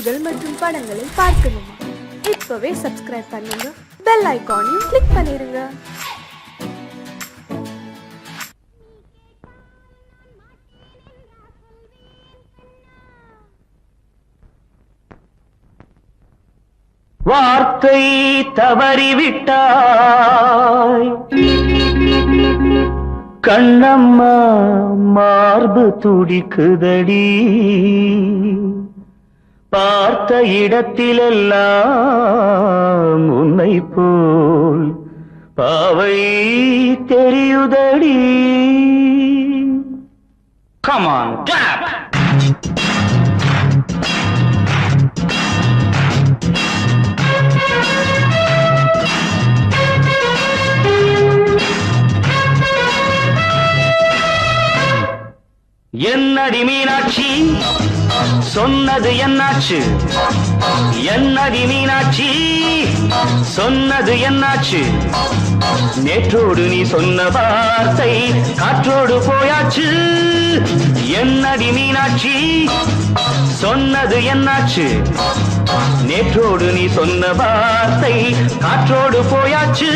நிகழ்ச்சிகள் மற்றும் படங்களை பார்க்கணுமா? இப்பவே சப்ஸ்கிரைப் பண்ணுங்க, பெல் ஐகானையும் கிளிக் பண்ணிருங்க. வார்த்தை தவறிவிட்டாய் கண்ணம்மா, மார்பு துடிக்குதடி. பார்த்த இடத்திலெல்லாம் உன்னை போல் பாவை தெரியுதடி. Come on, clap! என்னடி மீனாட்சி, சொன்னது என்னாச்சு? என்னடி மீனாட்சி, சொன்னது என்னாச்சு? நேற்றோடு நீ சொன்ன வார்த்தை காற்றோடு போயாச்சு. என்னடி மீனாட்சி, சொன்னது என்னாச்சு? நேற்றோடு நீ சொன்ன வார்த்தை காற்றோடு போயாச்சு.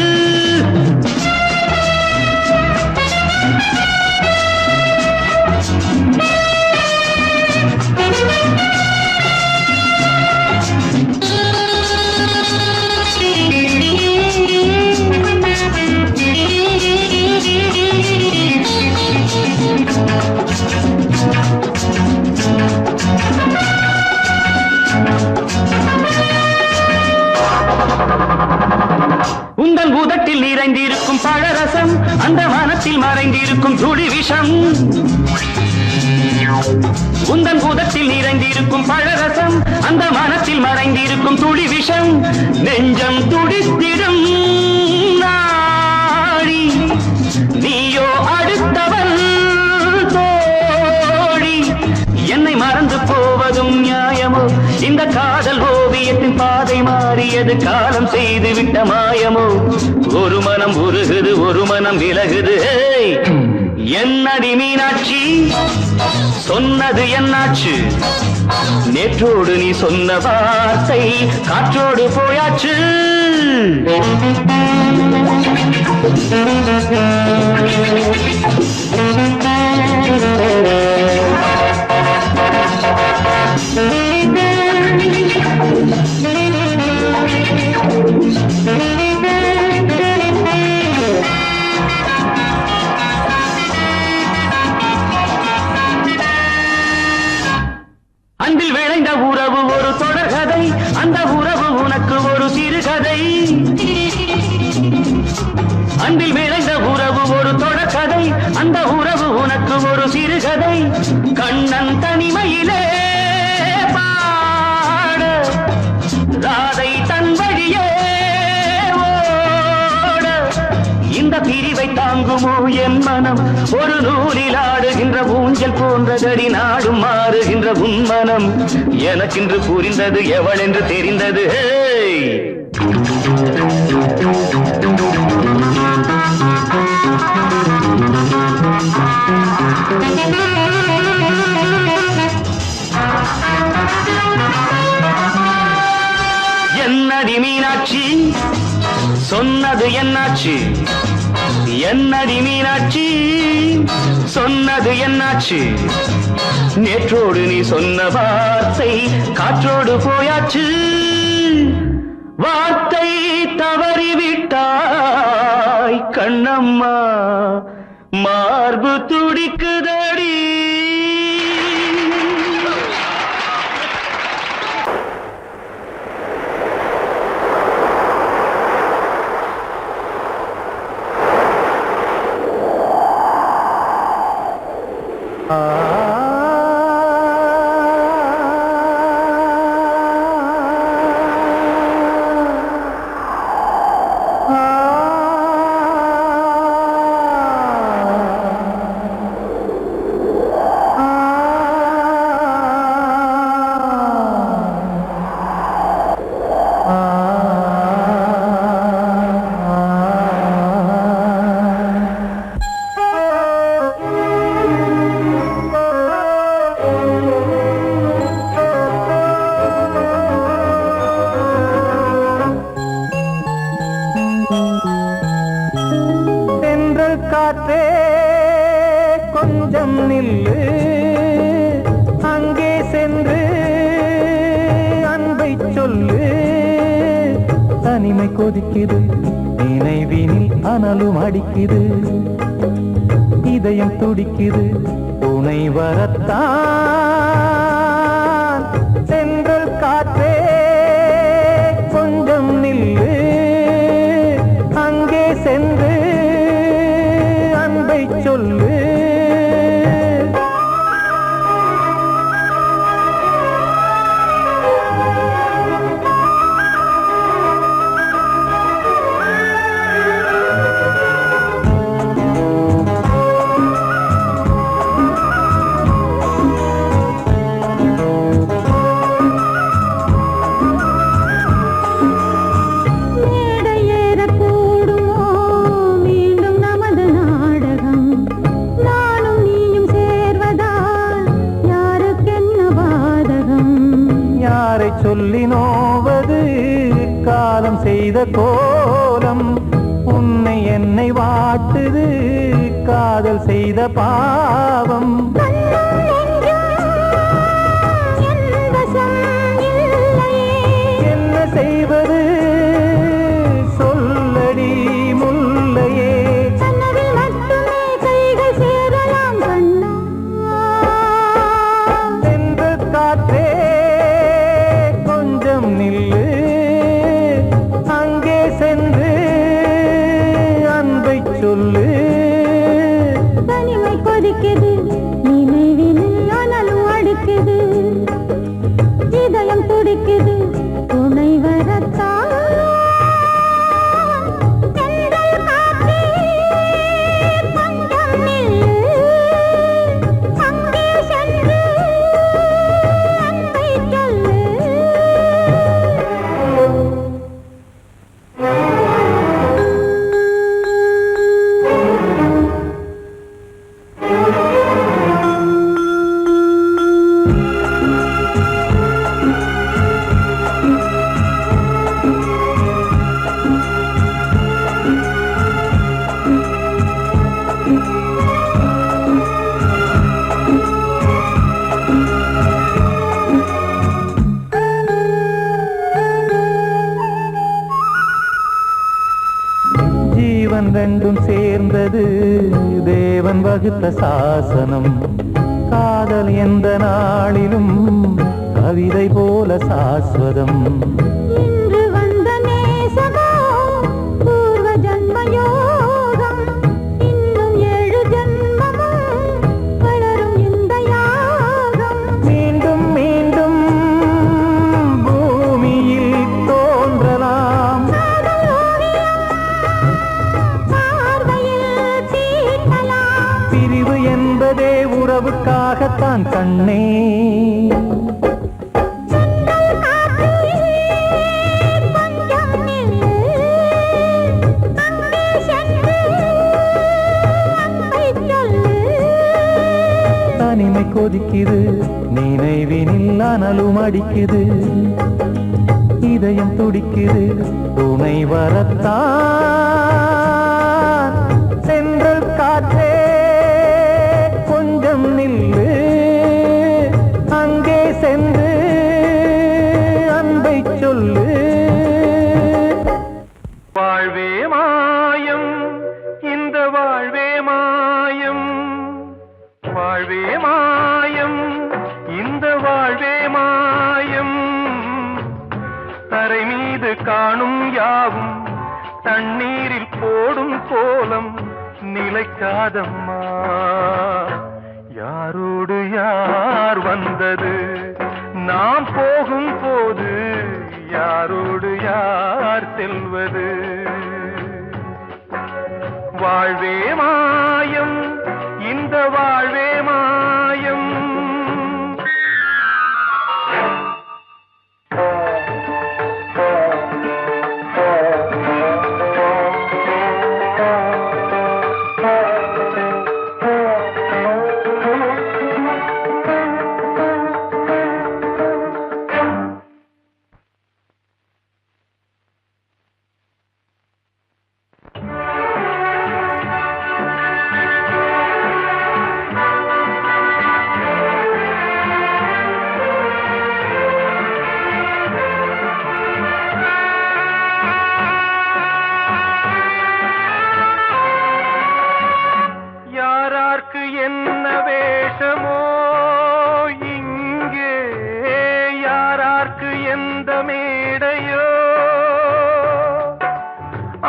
உந்தன் உதட்டில் நிறைந்திருக்கும் பழரசம், அந்த மனத்தில் மறைந்திருக்கும் துளி விஷம். உந்தன் உதட்டில் நிறைந்திருக்கும் பழரசம், அந்த மனத்தில் மறைந்திருக்கும் துளி விஷம். நெஞ்சம் துடித்திடும் நாடி, நீயோ அடுத்தவன் தோழி. என்னை மறந்து போவதும் நியாயமோ? இந்த காதல் ஓவியத்தின் பாதை மாறியது, காலம் செய்து விட்ட மாயமோ? ஒரு மனம் உருகுது, ஒரு மனம் விலகுது. என்னடி மீனாட்சி, சொன்னது என்னாச்சு? நேற்றோடு நீ சொன்ன வார்த்தை காற்றோடு போயாச்சு. அன்பில் விளைந்த உறவு ஒரு தொடர்கதை, அந்த உறவு உனக்கு ஒரு சிறுகதை. அன்பில் விளைந்த உறவு ஒரு தொடர்கதை, அந்த உறவு உனக்கு ஒரு சிறுகதை. கண்ணன் தனிமையிலே பாட, ராதை தன் வழியே ஓட. இந்த பிரிவை தாங்குமோ என் மனம்? ஒரு நூலில் ஆடுகின்ற ஊஞ்சல் போன்றதடி நாடும் மாறுகின்ற உன்மனம். எனக்கென்று புரிந்தது எவள் என்று தெரிந்தது. என்னடி மீனாட்சி, சொன்னது என்னாச்சு? என்னடி மீனாட்சி, சொன்னது என்னாச்சு? நேற்றோடு நீ சொன்ன வார்த்தை காற்றோடு போயாச்சு. வார்த்தை தவறிவிட்டாய் கண்ணம்மா, மார்பு துடிக்குதடி. தனிமை கொதிக்குது, நினைவினில் அனலும் அடிக்குது, இதயம் துடிக்குது, துணை வரத்தான். சென்றல் காற்றே கொஞ்சம் நில்லு, அங்கே சென்று அன்பை சொல்லு. சொல்லி நோவது காலம் செய்த கோலம், உன்னை என்னை வாட்டுது காதல் செய்த பாவம். என்ன செய்வது சொல்லடி முல்லையே, சென்று காற்றே நில்லு, அங்கே சென்று அன்பை சொல்லு. தனிமை கொதிக்குது, நினைவினில் அனலும் அடிக்குது, இதயம் துடிக்குது, துணை வரத்தான். ஜீவன் ரெண்டும் சேர்ந்தது தேவன் வகுத்த சாசனம், காதல் எந்த நாளிலும் கவிதை போல சாஸ்வதம். இன்று வந்த நேசமோ பூர்வ ஜன்மயோகம், இன்னும் 7 ஜன்மமும் வளரும் இந்த யாகம். மீண்டும் மீண்டும் பூமியில் தோன்றலாம், பிரிவு என்பதே உறவுக்காகத்தான் கண்ணே. தனிமை கொதிக்குது, நினைவினில் அனலும் அடிக்குது, இதயம் துடிக்குது, துணை வரத்தான். சென்றல் காற்றே கொஞ்சம் நில்லு, அங்கே சென்று அன்பை சொல்லு. வாழ்வே மாயம், இந்த வாழ்வே மாயம், வாழ்வே மாயம், இந்த வாழ்வே மாயம். தரை மீது காணும் யாவும் தண்ணீரில் போடும் கோலம் நிலைக்காதம்மா. யாரோடு யார் வந்தது நாம் போகும் போது, யாரோடு யார் செல்வது. வாழ்வே மாயம், இந்த வாழ்வே மாயம். யாருக்கு எந்த மேடையோ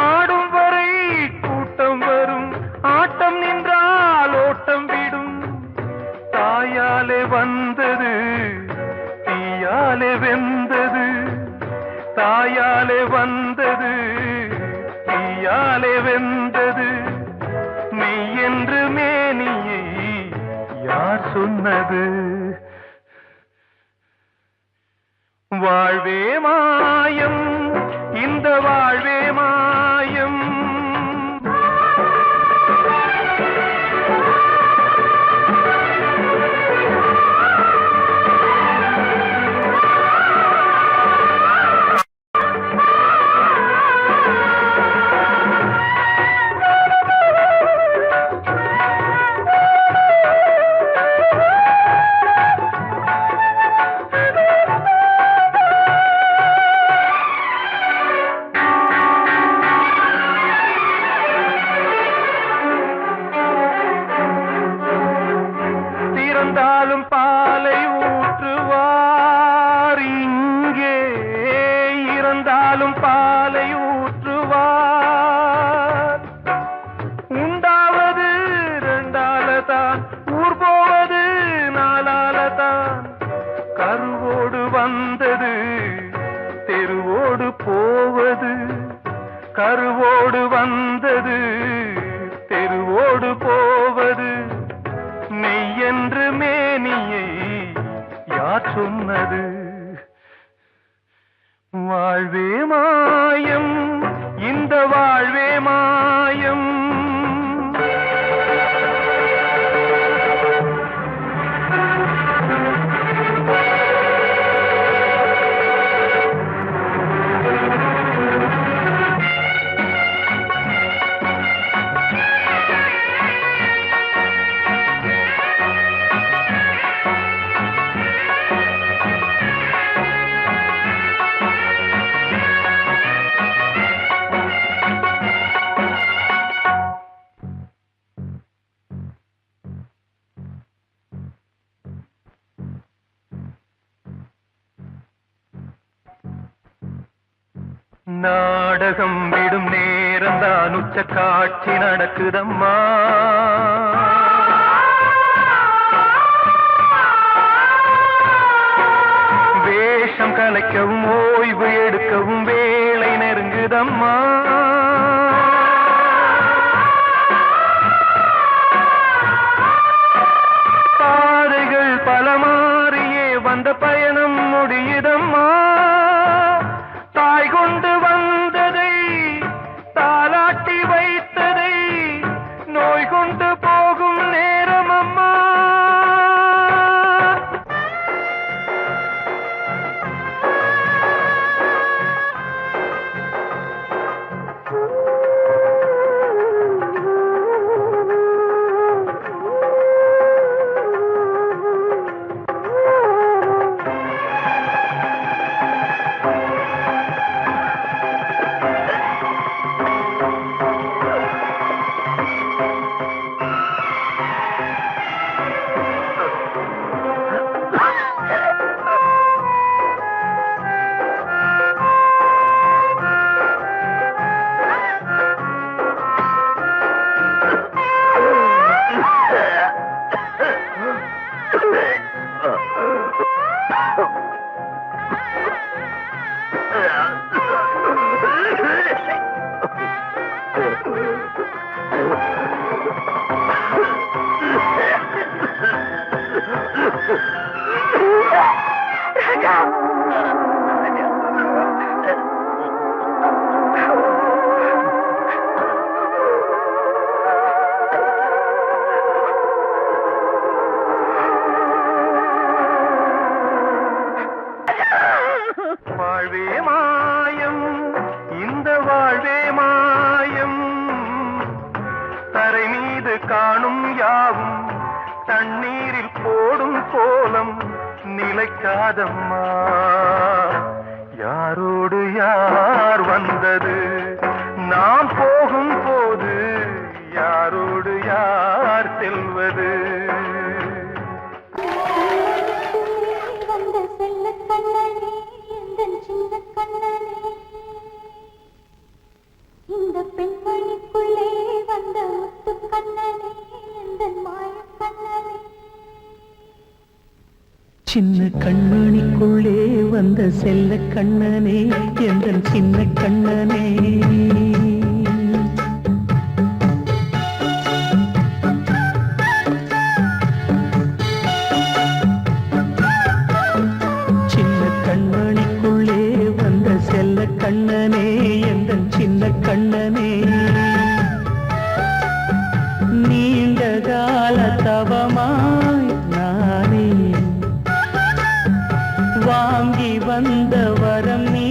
ஆடும் வரை கூட்டம் வரும் ஆட்டம் நின்றால் ஓட்டம் விடும் தாயாலே வந்தது தீயாலே வெந்தது தாயாலே வந்தது தீயாலே வெந்தது மெய் என்று மேனியை யார் சொன்னது வாழ்வே மாயம் இந்த வாழ்வே மாயம் இறந்தாலும் பாலை ஊற்றுவார் இங்கே இறந்தாலும் பாலை ஊற்றுவார் உண்டாவது ரெண்டாலதான் ஊர் போவது நாலாலதான் கருவோடு வந்தது தெருவோடு போவது கருவோடு வந்தது தெருவோடு போவது மெய் என்று மேனியை யார் சொன்னது வாழ்வே மாயம் இந்த வாழ்வே மாயம் நாடகம் விடும் நேரம் தான் உச்ச காட்சி நடக்குதம்மா வேஷம் கலைக்கவும் ஓய்வு எடுக்கவும் வேளை நெருங்குதம்மா பாதைகள் பல மாறியே வந்த பயணம் முடியுதம்மா தாய் கொண்டு வந்ததை தாலாட்டி வைத்ததை நோய் கொண்டு போகும் நேரம் அம்மா வாழ்வே மாயம் இந்த வாழ்வே மாயம் தரை மீது காணும் யாவும் தண்ணீரில் போடும் கோலம் நிலைக்காதம்மா யாரோடு யார் வந்தது நாம் போகும் போது யாரோடு யார் செல்வது வந்த செல்ல கண்ணனே சின்ன கண்மணிக்குள்ளே வந்த செல்ல கண்ணனே எந்தன் சின்ன கண்ணனே சின்ன கண்மணிக்குள்ளே வந்த செல்ல கண்ணனே எந்தன் சின்ன கண்ணனே நீண்ட கால தவமாய் நானே வாங்கி வந்த வரம் நீ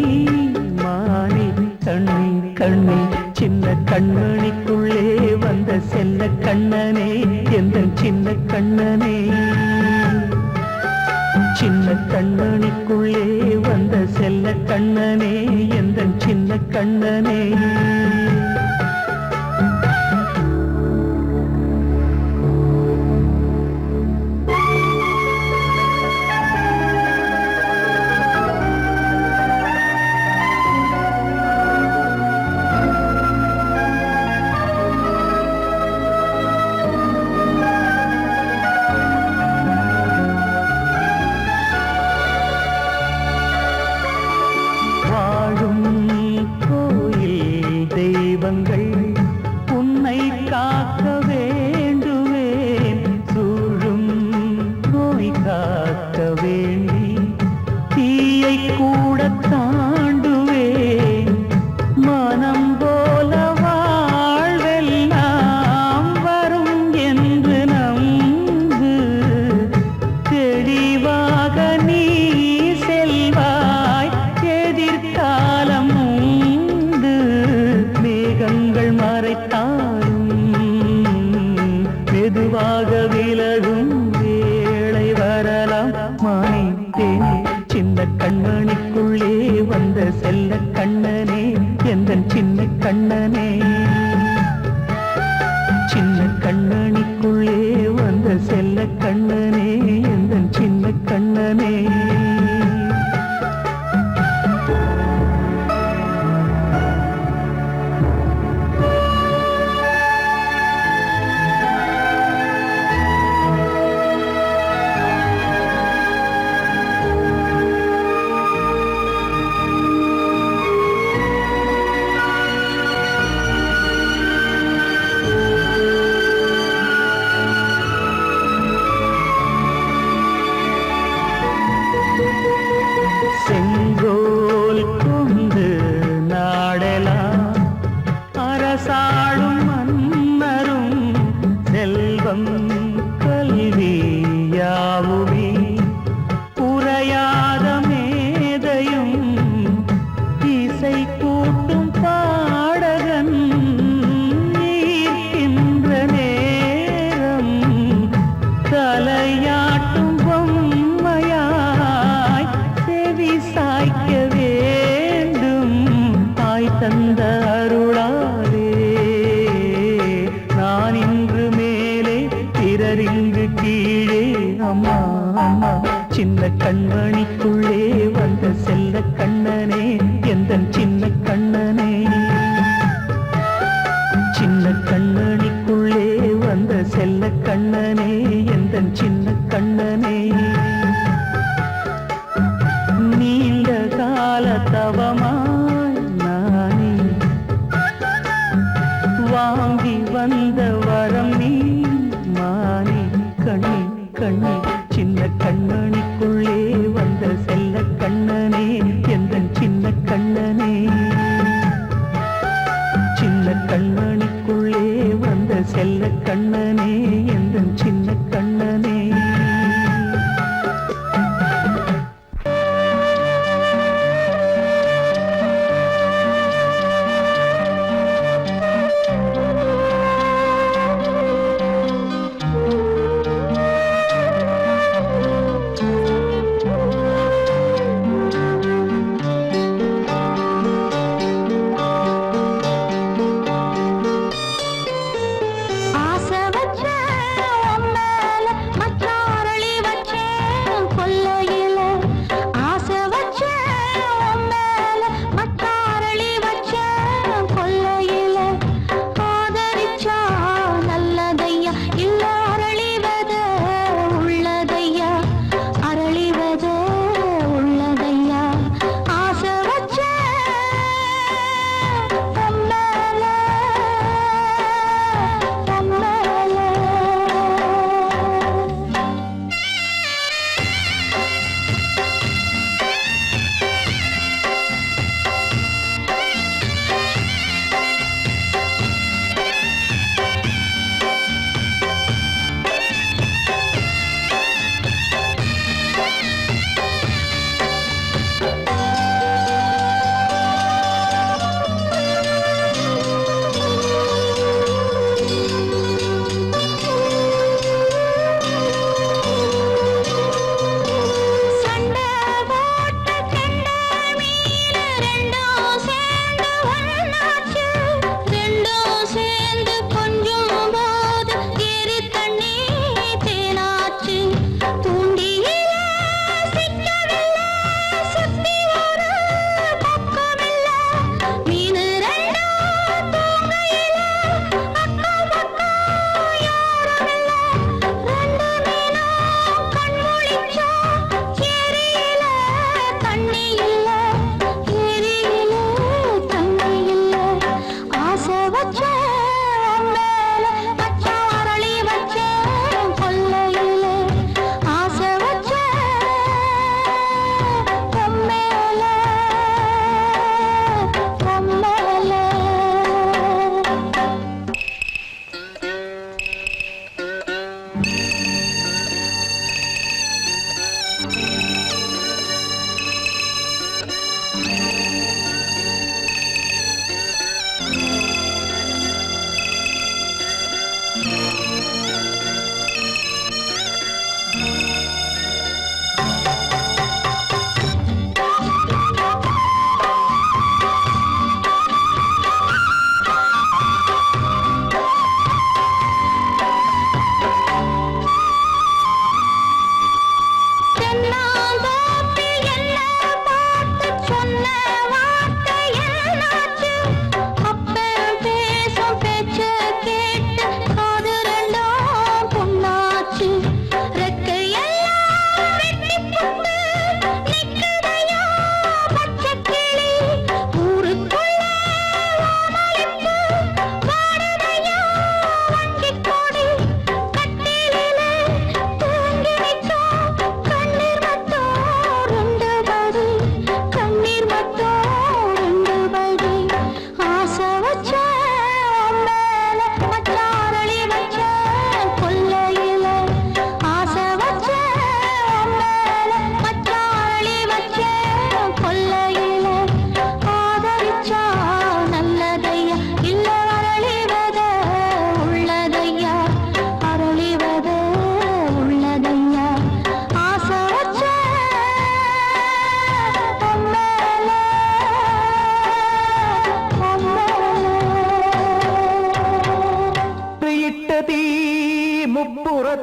மானே கண்ணே கண்ணே சின்ன கண்மணிக்குள்ளே வந்த செல்ல கண்ணனே எந்தன் சின்ன கண்ணனே சின்ன கண்மணிக்குள்ளே வந்த செல்ல கண்ணனே எந்தன் சின்ன கண்ணனே உன்னை காக்க வேண்டுவேன் சூழும் நோய் காக்க வேண்டி தீயை கூட தாண்டுவேன் மனம் போல வாழ்வெல்லாம் வரும் என்று நம்பு தெளிவாக நீ செல்வாய் எதிர்காலம் மேகங்கள் மறைத்தாலும் மெதுவாக விலகும் வேளை வரலாம் மானே சின்ன கண்மணிக்குள்ளே வந்த செல்ல கண்ணனே எந்தன் சின்ன கண்ணனே சின்ன கண்ணனிக்குள்ளே வந்த செல்ல கண்ணனே எந்தன் சின்ன கண்ணனே செங்கோல் கொண்டு நாடலாம் அரசாளும் மன்னரும் செல்வம் கல்வியாவுமே உரையாத மேதையும் இசை கூட்டும் பாடகன் ஈர்க்கின்ற நேரம் தலையாட்டும் பொம்மையாய் செவி சாய்க்க வேண்டும் தாய் தந்த அருளாலே நான் இன்று மேலே பிறரிங்கு கீழே அம்மா அம்மா சின்ன கண்மணிக்குள்ளே வந்த செல்ல கண்ணனே எந்தன் சின்ன கண்ணனே சின்ன கண்ணனிக்குள்ளே வந்த செல்ல கண்ணனே எந்தன் சின்ன கண்ணனே நீண்ட கால தவமாய் நானே வாங்கி வந்த வரம் நீ மானே கண்ணே கண்ணே சின்ன கண்ணனிக்குள்ளே வந்த செல்ல கண்ணனே எந்தன் சின்ன கண்ணனே சின்ன கண்ணனிக்குள்ளே வந்த செல்ல கண்ணனே எந்தன் சின்ன கண்ணனே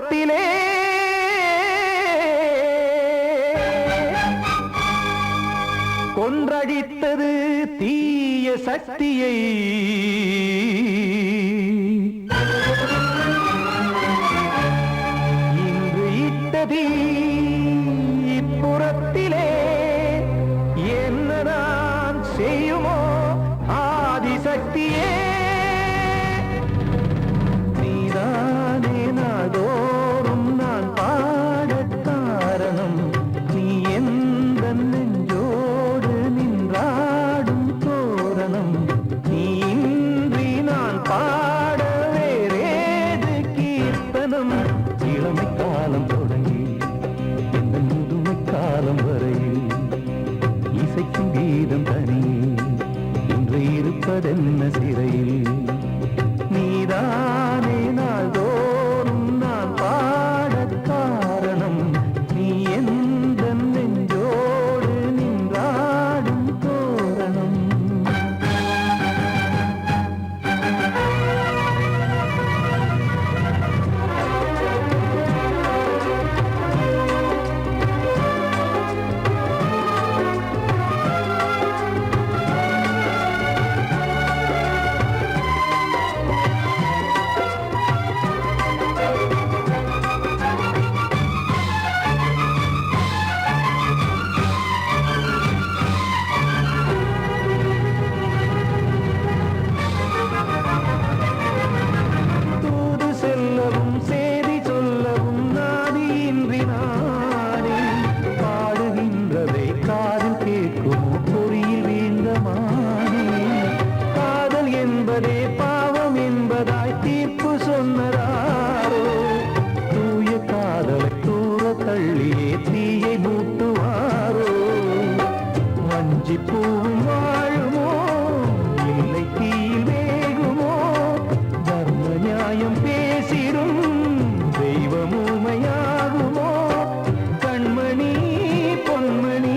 இப்புறத்திலே கொன்றடித்தது தீய சக்தியை இன்று இட்டதீ இப்புறத்திலே என்ன நான் செய்யுமோ ஆதிசக்தியே நீதானே நாடோறும் நான் பாடக் காரணம் நீ எந்த நெஞ்சோடு நின்றாடும் தோரணம் நீ இன்றி நான் பாட வேறேது கீர்த்தனம் இளமை காலம் தொடங்கி இந்த முதுமை காலம் வரையில் இசைக்கும் கீதம் தனியே இன்று இருப்பதென்ன சிறையில் நீதானே நாள்தோறும் நான் பாடக் காரணம் நீ எந்த நெஞ்சோடு நின்றாடும் தோரணம் தூது செல்லவும் சேதி சொல்லவும் நாதியின்றி நானே பாடுகின்றதை காதில் கேட்குமோ பொறியில் வீழ்ந்த மானே காதல் என்பதே பாவம் என்பதாய் தீர்ப்பு சொன்னதாரோ தூய காதலை தூர தள்ளியே தீயை மூட்டுவாரோ வஞ்சி பூவும் வாழுமோ இல்லை தீயில் வேகுமோ தர்ம நியாயம் பேசிடும் தெய்வம் ஊமையாகுமோ கண்மணி பொன்மணி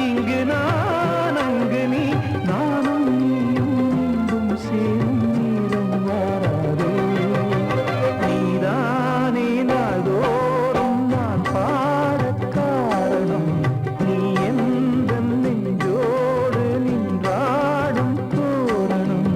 இங்கு நான் அங்கு நீ நானும் நீயும் மீண்டும் சேரும் நேரம் வாராதோ நீதானே நாள்தோறும் நான் பாடக் காரணம் நீ எந்த நெஞ்சோடு நின்றாடும் தோரணம்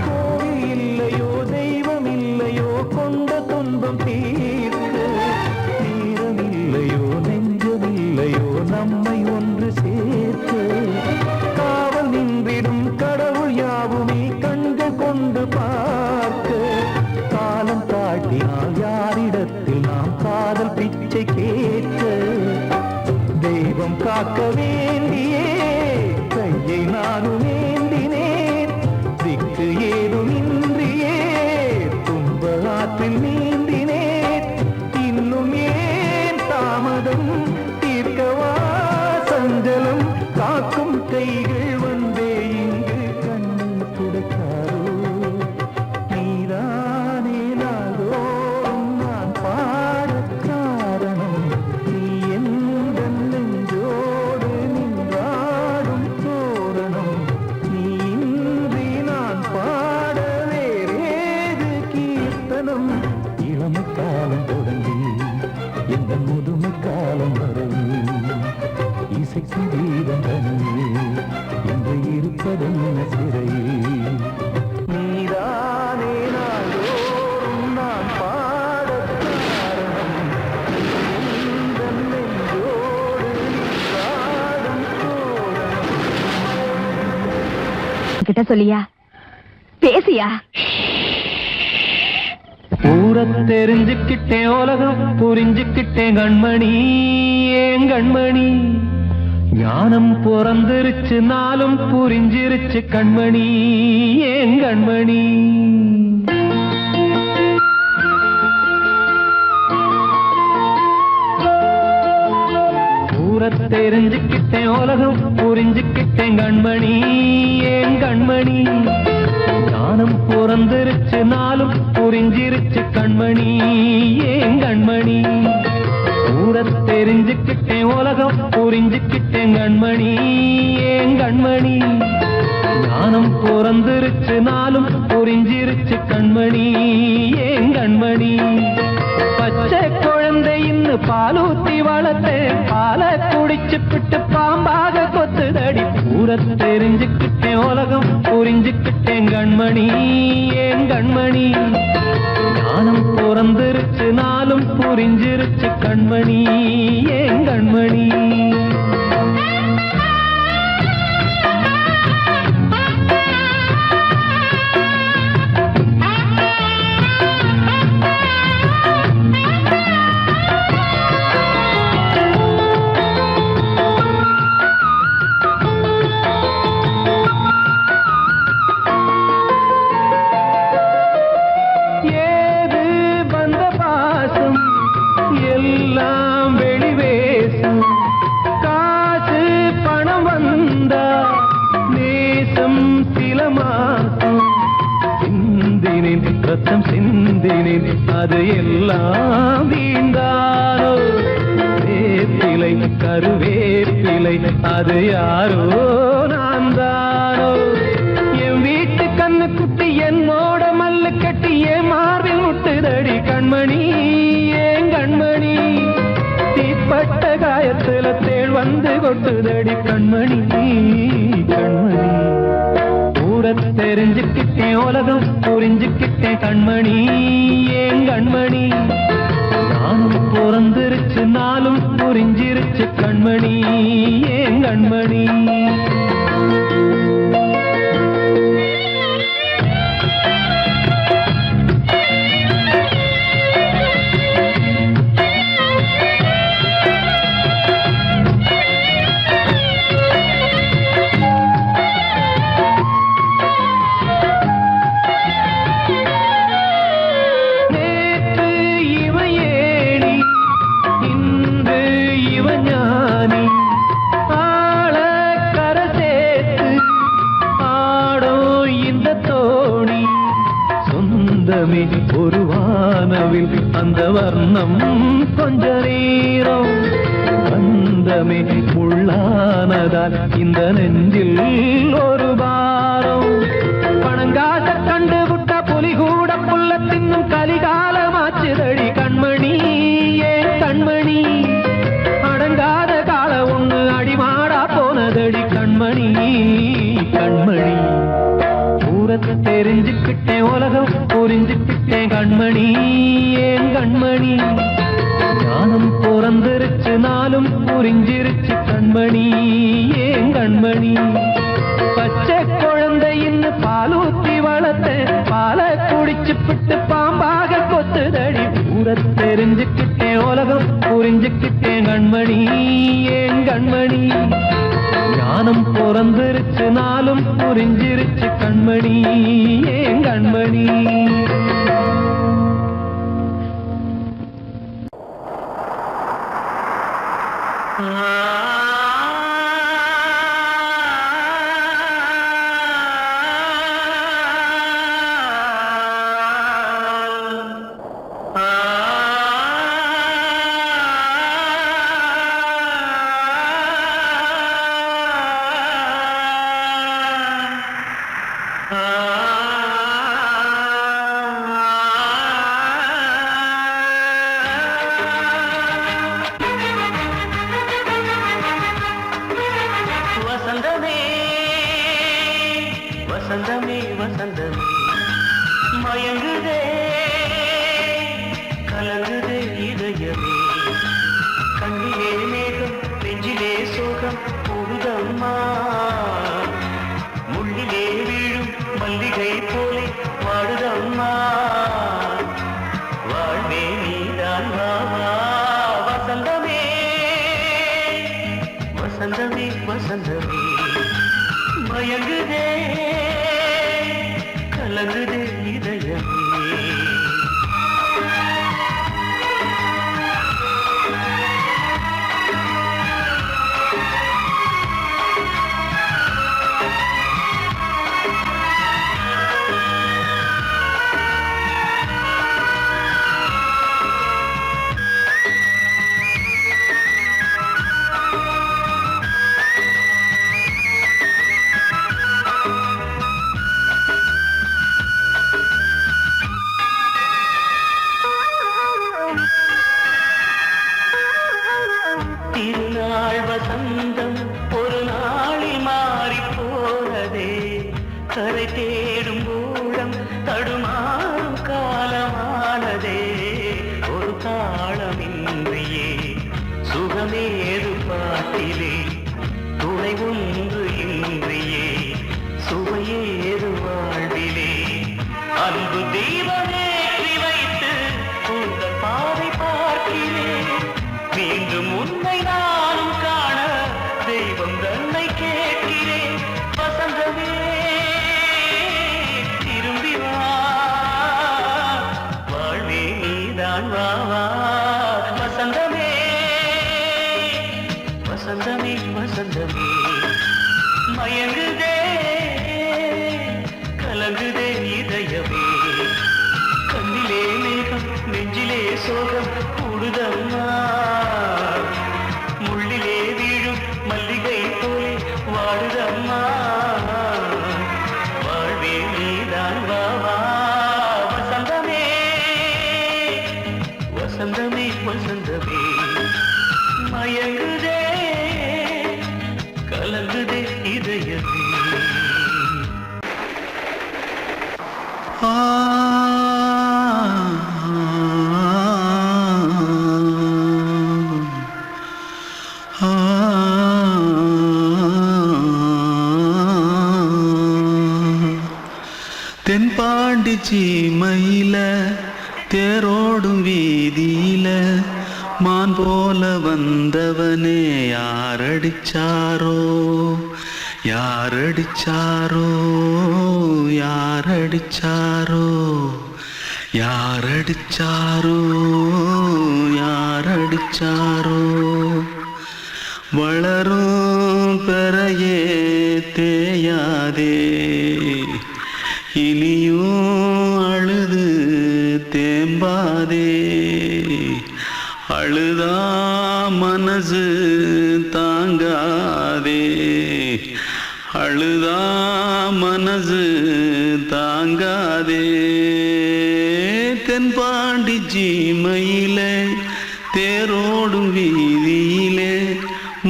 கோவில் இல்லையோ தெய்வம் இல்லையோ கொண்ட துன்பம் தீர்க்க நேரம் இல்லையோ நெஞ்சம் இல்லையோ நம்மை ஒன்று சேர்க்க காவல் நின்றிடும் கடவுள் யாவுமே கண்கள் கொண்டு பார்க்க காலம் காட்டினால் யாரிடத்தில் நாம் காதல் பிச்சை கேட்க தெய்வம் காக்க வேண்டியே கையை நானும் ஏந்தினேன் திக்கு ஏதும் இன்றியே துன்ப ஆற்றில் நீந்தினேன் இன்னும் ஏன் தாமதம் தீர்க்கவா சஞ்சலம் காக்கும் கைகள் வந்தே இங்கு கண்ணை துடைக்காரோ நீதானே நாள்தோறும் நான் பாடக் காரணம் நீ எந்த நெஞ்சோடு நின்றாடும் தோரணம் நீ இன்றி நான் பாட வேறேது கீர்த்தனம் இளமை காலம் தொடங்கி எந்த முதுமை காலம் வரையில் இசைக்கும் கீதம் தனியே இன்று இருப்பதென்ன சிறையில் நீதானே நாள்தோறும் நான் பாடக் காரணம் எந்த நெஞ்சோடு நின்றாடும் தோரணம் கிட்ட சொல்லியா பேசியா ஊரை தெரிஞ்சுக்கிட்டேன் உலகம் புரிஞ்சுக்கிட்டேன் கண்மணி ஏன் கண்மணி ஞானம் பிறந்திருச்சு நாளும் புரிஞ்சிருச்சு கண்மணி ஏன் கண்மணி தெரிஞ்சுக்கிட்டேன் உலகம் புரிஞ்சுக்கிட்டேன் கண்மணி ஏன் கண்மணி ஞானம் பிறந்திருச்சு நாளும் புரிஞ்சிருச்சு கண்மணி ஏன் கண்மணி தெரிஞ்சுக்கிட்டேன் உலகம் புரிஞ்சுக்கிட்டேன் கண்மணி ஏன் கண்மணி ஞானம் பிறந்திருச்சு நாளும் புரிஞ்சிருச்சு கண்மணி ஏன் கண்மணி பச்சை குழந்தை இன்னும் பாலூத்தி வளர்த்தேன் பாலை குடிச்சு பிட்டு பாம்பாக கொத்துதடி தெரிஞ்சுக்கிட்டேன் உலகம் புரிஞ்சுக்கிட்டேன் கண்மணி ஏன் கண்மணி ஞானம் பிறந்திருச்சு நாளும் புரிஞ்சிருச்சு கண்மணி ஏன் கண்மணி ரத்தம் சிந்தினேன் அது எல்லாம் வீண்டாரோ வேப்பிலை கருவேப்பிலை அது யாரோ நான் தானோ என் வீட்டு கண்ணு குட்டி என்னோட மல்லு கட்டி என் மார்பில் முட்டுதடி கண்மணி ஏன் கண்மணி தீப்பட்ட காயத்துல தேள் வந்து கொட்டுதடி கண்மணி கண்மணி தெரிஞ்சுக்கிட்டேன் உலகம் புரிஞ்சுக்கிட்டேன் கண்மணி ஏன் கண்மணி நானும் பிறந்திருச்சு நாளும் புரிஞ்சிருச்சு கண்மணி ஏன் கண்மணி ஒரு வானவில் அந்த வர்ணம் கொஞ்ச நேரம் பந்தமே முள்ளானதால் இந்த நெஞ்சில் ஒரு பாரம் பணங்காட்ட கண்டு விட்ட புலி கூட புல்ல தின்னும் கலிகாலமாச்சுதடி கண்மணி ஏன் கண்மணி அடங்காத கால ஒண்ணு அடிமாடா போனதடி கண்மணி கண்மணி தெரிஞ்சுக்கிட்டேன் உலகம் புரிஞ்சுக்கிட்டேன் கண்மணி ஏன் கண்மணி ஞானம் பிறந்திருச்சு நாளும் புரிஞ்சிருச்சு கண்மணி ஏன் கண்மணி பச்சை குழந்தை இன்னும் பாலூத்தி வளர்த்தேன் பாலை குடிச்சு பிட்டு பாம்பாக கொத்துதடி தெரிஞ்சுக்கிட்டேன் உலகம் புரிஞ்சுக்கிட்டேன் கண்மணி ஏன் கண்மணி ஞானம் பிறந்திருச்சு நாளும் புரிஞ்சிருச்சு கண்மணி ஏன் கண்மணி வசந்தமே வசந்தமே மயங்குதே கலங்குதே இதயமே கண்ணிலே மேகம் நெஞ்சிலே சோகம் போடுதம்மா முள்ளிலே வீழும் மல்லிகை போலே வாடுதம்மா வாழ்வே நீதான் வா வசந்தமே வசந்தமே கலங்குதே இதயமே. திருநாள் வசந்தம் ஒரு நாளில் மாறி போனதே, கரை தேடும் ஊழம் தடுமாறும் காலமானதே. ஒரு தாளமின்றியே சுகமேது பாட்டிலே, துணை ஒன்று இன்றியே சுவையேது வாழ்விலே. அன்பு தீபமேற்றி வைத்து உங்கள் பாதை பார்க்கிறேன், மீண்டும் உன்னை நானும் காண தெய்வம் தன்னை கேட்கிறேன். வசந்தமே திரும்பி வா, வாழ்வே நீதான் வா வா. வசந்தமே வசந்தமே வசந்தமே, மயங்குதே கலங்குதே இதயமே. கண்ணிலே மேகம் நெஞ்சிலே சோகம் கூடுதம்மா, முள்ளிலே வீழும் மல்லிகை போலே வாடுதம்மா. வாழ்வே நீதான் வா வா. வசந்தமே வசந்தமே வசந்தமே, மயங்குதே கலங்குதே இதயமே. தென்பாண்டி சீமையில தேரோடும் வீதியில மான் போல வந்தவனே யாரடிச்சாரோ யாரடிச்சாரோ யாரடிச்சாரோ யாரடிச்சாரோ யாரடிச்சாரோ. வளரும் பெறையே தேயாதே, இனியும் அழுது தேம்பாதே. அழுதா மனசு தாங்காதே, அழுதா மனசு தாங்காதே. தென்பாண்டி சீமையிலே தேரோடும் வீதியிலே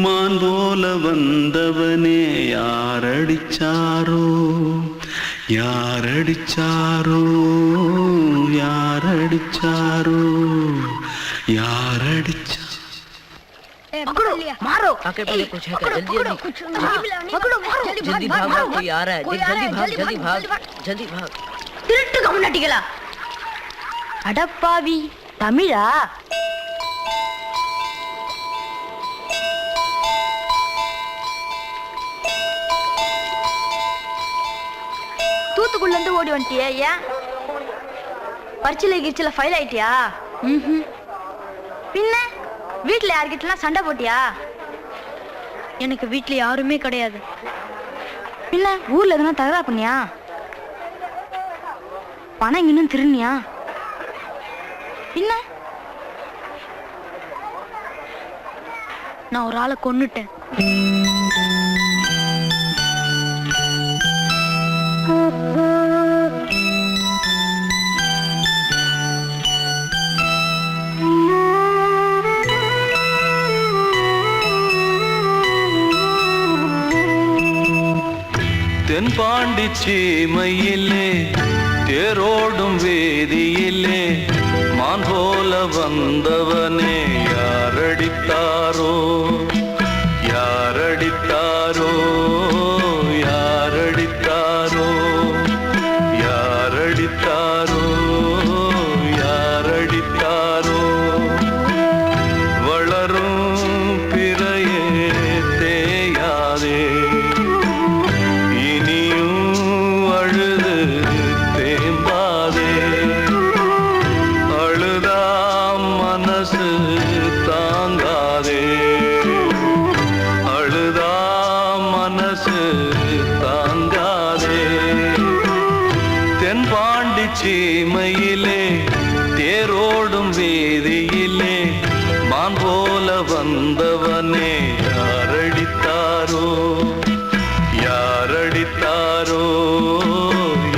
மான் போல வந்தவனே யாரடிச்சாரோ யாரடிச்சாரோ யாரடிச்சாரோ யாரடிச்சா. पकड़ो मारो। आके पहले कुछ है क्या? जल्दी जल्दी पकड़ो मारो। जल्दी भाग भाग, कोई आ रहा है। जल्दी भाग जल्दी भाग। திருட்டு கம்முனாட்டிகளா, அடப்பாவி தமிழா. தூத்துக்குள்ள இருந்து ஓடி வந்துட்டியா? ஏன் பரிச்சையில கிரிச்சில ஃபைல் ஆயிட்டியா? பின்ன வீட்டுல யார்கிட்டலாம் சண்டை போட்டியா? எனக்கு வீட்டுல யாருமே கிடையாது. பின்ன ஊர்ல எதுனா தகராறு பண்ணியா? பணம் இன்னும் திருநியா? பின்ன நான் ஒரு ஆளை கொன்னுட்டேன். தென்பாண்டி சீமையிலே தேரோடும் வேதியிலே மான் போல வந்தவனே யாரடித்தாரோ யாரடித்தாரோ யாரடித்தாரோ யாரடித்தாரோ யாரடித்தாரோ. வளரும் பிறையே தேயாதே, இனியும் அழுது பாண்டி சீமையிலே தேரோடும் வீதியிலே மான் போல வந்தவனே யாரடித்தாரோ யாரடித்தாரோ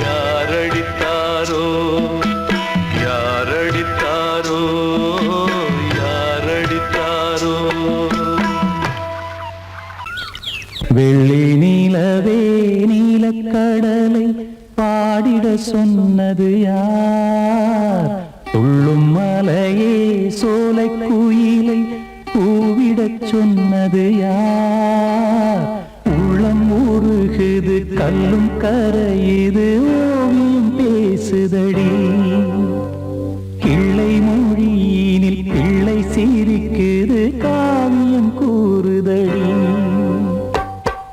யாரடித்தாரோ யாரடித்தாரோ யாரடித்தாரோ. வெள்ளி நீலவே நீலக்கடலை பாடிட சொன்னது யார்? துள்ளும் மலையே சோலை குயிலை கூவிடச் சொன்னது யார்? உள்ளம் உருகுது கல்லும் கரையுது ஓவியம் பேசுதடி. கிள்ளை மொழியினில் பிள்ளை சிரிக்குது காவியம் கூறுதடி.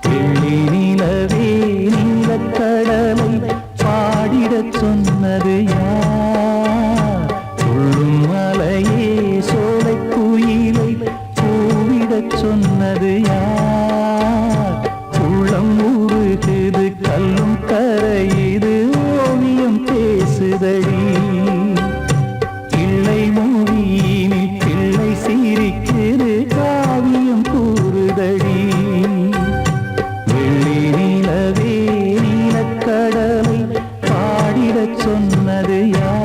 வெள்ளி நிலவே நீலக்கடலை பாடிடச் சொன்னது யார்? துள்ளும் மலையே சோலை குயிலை கூவிடச் சொன்னது யார்? உள்ளம் உருகுது கல்லும் கரையுது ஓவியம் பேசுதடி. கிள்ளை மொழியினில் பிள்ளை சிரிக்குது காவியம் கூறுதடி. வெள்ளி நிலவே நீலக்கடலை பாடிடச் சொன்னது யார்?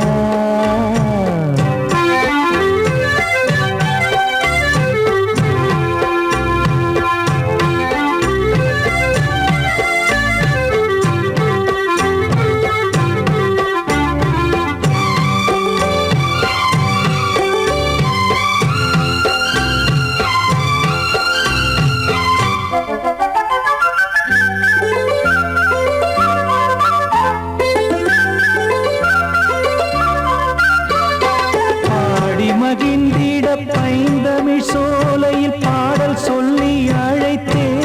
மகிழ்ந்திட பைந்தமிழ் சோலையில் பாடல் சொல்லி அழைத்தேன்.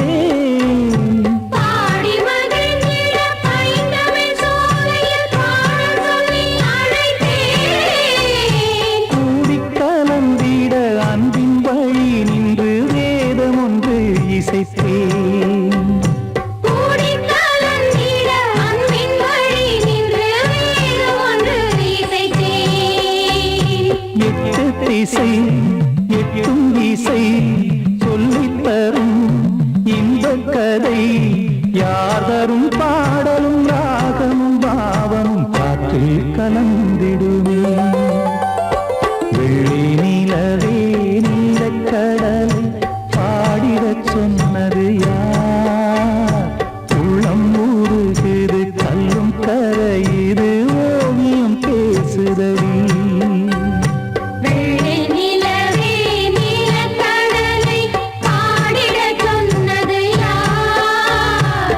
பாடி மகிழ்ந்திட பைந்தமிழ் சோலையில் பாடல் சொல்லி அழைத்தேன். கூடிக் கலந்திட அன்பின் வழி நின்று வேதம் ஒன்று இசைத்தேன். கூடிக் கலந்திட அன்பின் வழி நின்று வேதம் ஒன்று இசைத்தேன். எட்டு திசை எட்டும் இசை சொல்லித் தரும் இந்த கதை யார் தரும் பாடலும் ராகமும் பாவமும் காற்றில் கலந்திடுமே. வெள்ளி நிலவே நீலக்கடலை பாடிடச் சொன்னது யார்? உள்ளம் உருகுது கல்லும் கரையுது ஓவியம் பேசுதடி. வெள்ளி நிலவே நீலக்கடலை பாடிடச் சொன்னது யார்?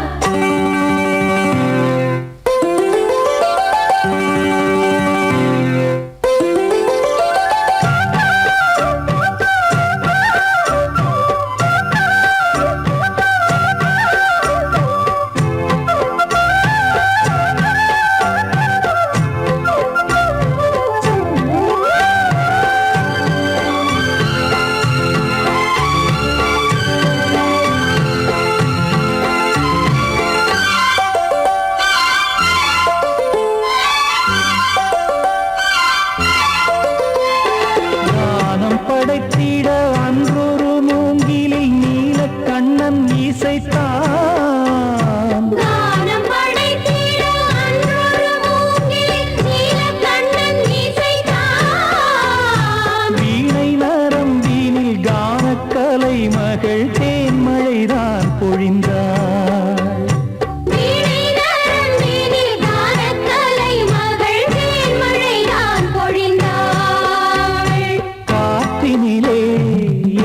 ஞானம் படைத்திட அன்றொரு மூங்கிலில் நீலக்கண்ணன் இசைத்தான். கானம் படைத்திட அன்றொரு மூங்கில் நீலக்கண்ணன் இசைத்தான். வீணை நரம்பினில் கானக்கலை மகள் தேன்மழைதான் பொழிந்தாள். வீணை நரம்பினில் கானக்கலை மகள் தேன்மழைதான் பொழிந்தாள். காற்றினிலே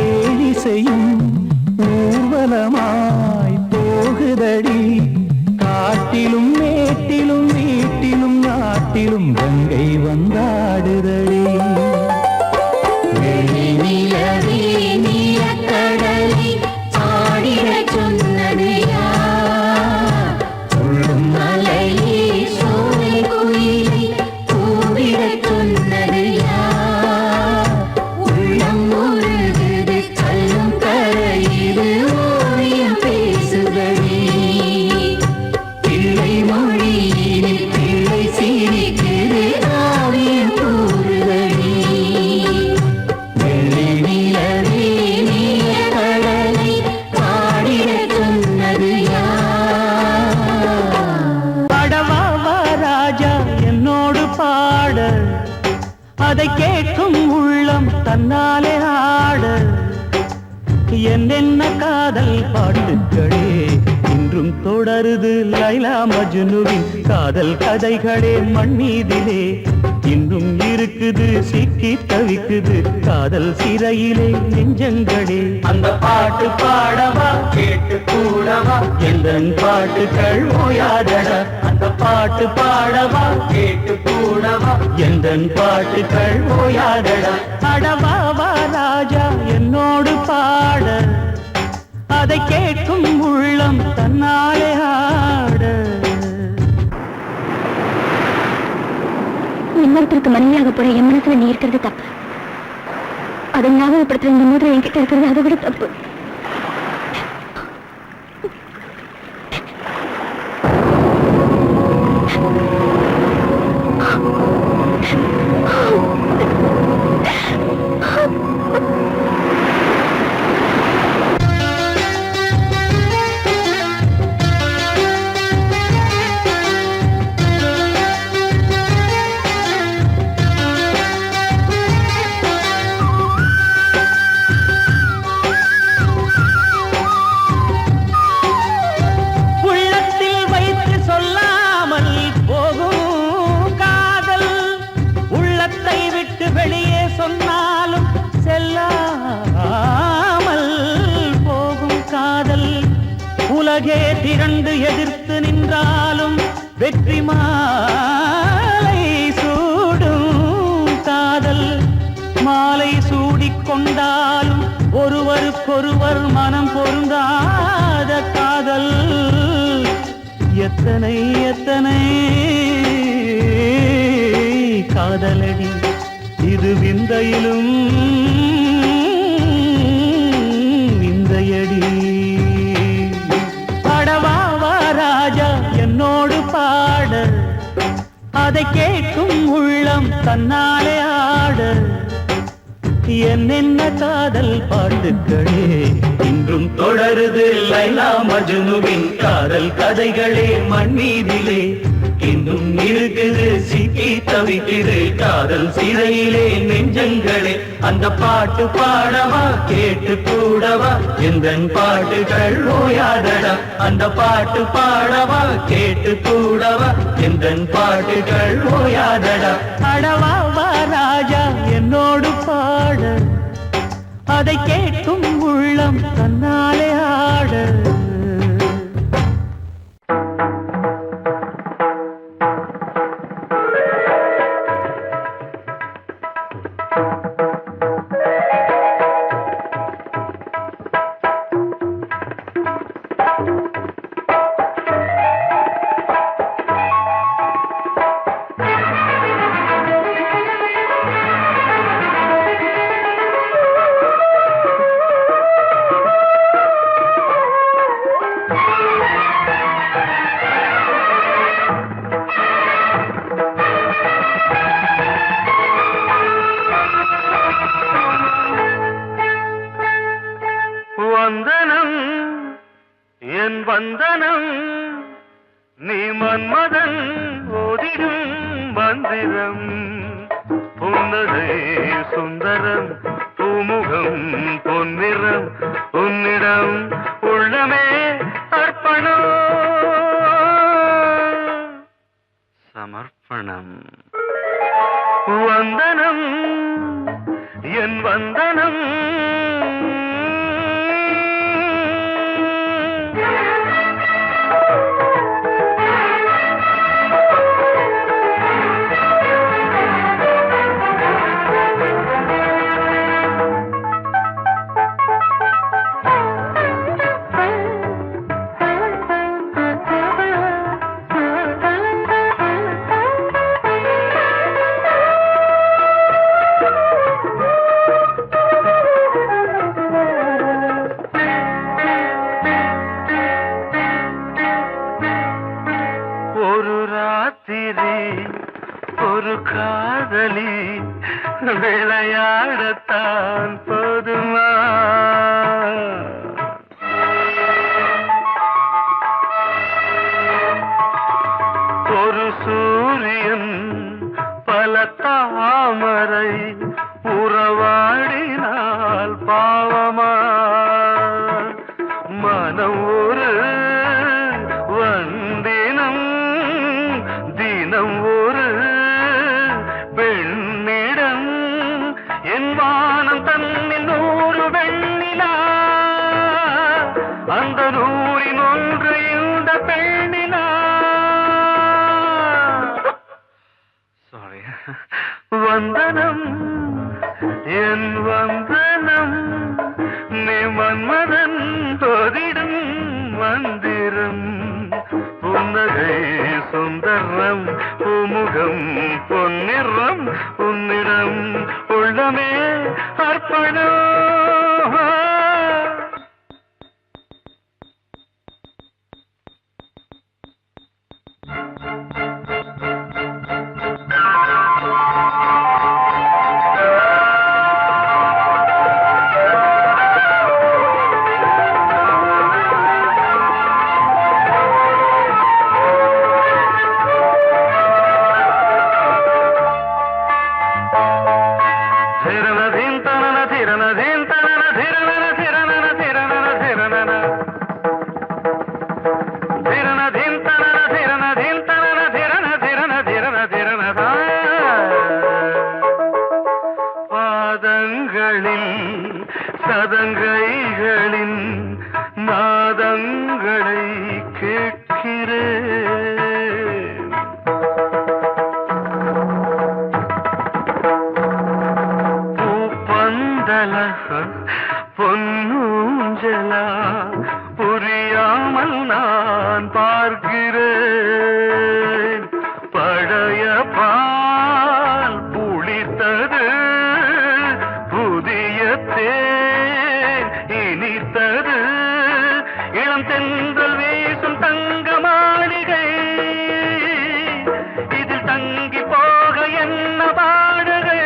ஏழிசையும் ஊர்வலமாய் போகுதடி. காட்டிலும் மேட்டிலும் வீட்டிலும் நாட்டிலும் கங்கை வந்தாடுதடி. வெள்ளி நிலவே நீலக்கடலை பாடிடச் சொன்னது யார்? உள்ளும் மலையே சோலை குயிலை கூவிடச் சொன்னது யார்? உள்ளம் உருகுது கல்லும் கரையுது ஓவியம் பேசுதடி. பிள்ளை மொழியினில் பிள்ளை சிரிக்குது பாட அதை கேட்கும் உள்ளம் தன்னாலே ஆட என்னென்ன காதல் பாட்டுக்களே இன்றும் தொடருது லைலா மஜ்னுவின் காதல் கதைகளே மண் மீதிலே இன்னும் இருக்குது சிக்கி தவிக்குது காதல் சிறையிலே நெஞ்சங்களே அந்த பாட்டு பாடவா கேட்டு கூடவா எந்தன் பாட்டுகள் ஓயாதடா அந்த பாட்டு பாடவா கேட்டு கூடவா எந்தன் பாட்டுகள் ஓயாதடா அடவாவா ராஜா என்னோடு பாட அதை கேட்கும் உள்ளம் தன்னாலே ஆட இன்னொருத்தருக்கு மனைவியாக போற என் மனசுல நீ இருக்கிறது தப்பு அதை ஞாபகப்படுத்துற இந்த மூதிரை என்கிட்ட இருக்கிறது அதை விட தப்பு வெளியே சொன்னாலும் செல்லாமல் போகும் காதல் உலகே திரண்டு எதிர்த்து நின்றாலும் வெற்றி மாலை சூடும் காதல் மாலை சூடிக்கொண்டாலும் ஒருவருக்கொருவர் மனம் பொருந்தாத காதல் எத்தனை எத்தனை காதலடி இது விந்தையிலும் விந்தையடி அடவாவா ராஜா என்னோடு பாட அதை கேட்கும் உள்ளம் தன்னாலே ஆட என்னென்ன காதல் பாட்டுக்களே இன்றும் தொடருது லைலா மஜ்னுவின் காதல் கதைகளே மண் மீதிலே இன்னும் இருக்குது சிக்கி தவிக்குது காதல் சிறையிலே நெஞ்சங்களே அந்த பாட்டு பாடவா கேட்டு கூடவா எந்தன் பாட்டுகள் ஓயாதடா அந்த பாட்டு பாடவா கேட்டு கூடவா எந்தன் பாட்டுகள் ஓயாதடா அடவாவா ராஜா என்னோடு பாட அதை கேட்கும் உள்ளம் தன்னாலே ஆட வந்தனம் என் வந்தனம் நீ மன்மதன் ஓதிடும் மந்திரம் புன்னகை சுந்தரம் பூமுகம் பொன்னிறம் உன்னிடம் உள்ளமே அர்ப்பணம் சமர்ப்பணம் வந்தனம் என் வந்தனம் ஒரு காதலி விளையாடத்தான் போதுமா ஒரு சூரியன் தாமரை உறவாடினால் பாவமா மனம் ஒரு வந்தினம் தினம் ஒரு பெண்ணிடம் என் வானம் தன்னில் 100 வெண்ணிலா அந்த 100இன் ஒன்று இந்த பெண்ணிலா சாரி வந்தனம் என் வந்தனம் நீ மன்மதன் தோதிடும் மந்திரம் புன்னகை சுந்தரம் பூமுகம் பொன்னிறம் உன்னிடம் உள்ளமே அர்ப்பணம் சதங்கைகளின் நாதங்களை கேட்கிறேன் பூப்பந்தல பொன்னூஞ்சலா புரியாமல் நான் பார்க்கிறேன் பழைய பால் புளித்தது புதிய இனித்தது இளம் தென்றல் வீசும் தங்க மாளிகை இதில் தங்கி போக என்ன பாடுகை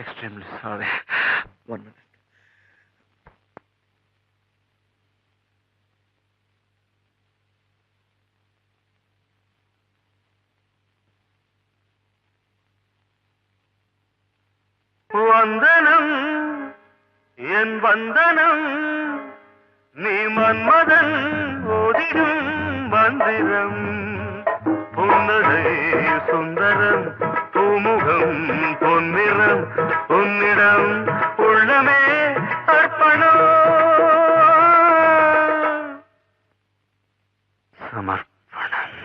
எக்ஸ்ட்ரீம்லி சாரி 1 minute வந்தனம் என் வந்தனம் நீ மன்மதன் ஓதிடும் மந்திரம் புன்னகை சுந்தரம் பூமுகம் பொன்னிறம் உன்னிடம் உள்ளமே அர்ப்பணம் சமர்ப்பணம்